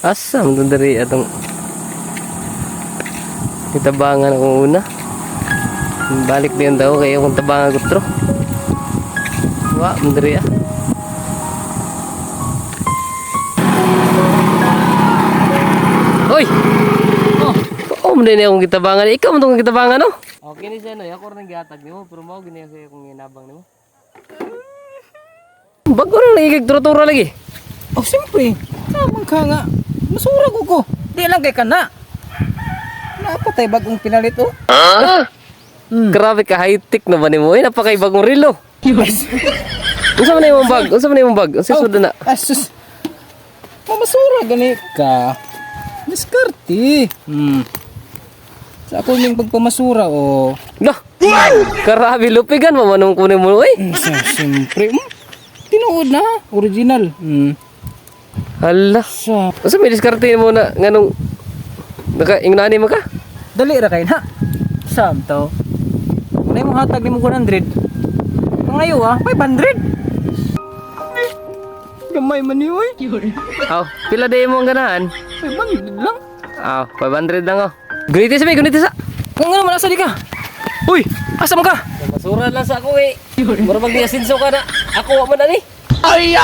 Asam doon dari atong kitabangan akong una. Balik din daw kaya akong tabangan ko tro. Wa, mandari ah. Hoy! Oh, mandari akong kitabangan. Ikaw man itong kitabangan, no? Okay ni siya, no? Ako rin gihatag nimo, pero mo gini kasi akong ginabang nimo. Bago rin nagigig turo-turo lagi. Oh, siyempre. Tamang ka nga. Masurag ko. Di lang kay kana. Napatay bagong pinalit oh. Grabe ka high-tech na ba nimo? Eh, napakaibagong relo. Yes. Unsa man imong bag? Unsa man imong bag? Unsa sud na? Asus. Mamasura gani ka. Diskarte. Sa ako ning pagpamasura oh. Dah. Grabe lupigan mo manong kunin mo oy. Siyempre. Tinuod na. Original. Hala. Sa Unsa may diskarte mo na nganong naka-ingnani mo ka? dali ra kay na. Sam to. Kung mo hatag nimo 100. Kung ayo 500. Gamay man ni oy. Aw, pila day mo ang ganahan? 500 lang. Aw, 500 lang oh. Gunitis sa gunitis sa. Kung ano man asa di ka? Uy, asa mo ka? Basura lang sa ako eh. Mura mag-diasinso ka na. Ako wa man ani. Ay!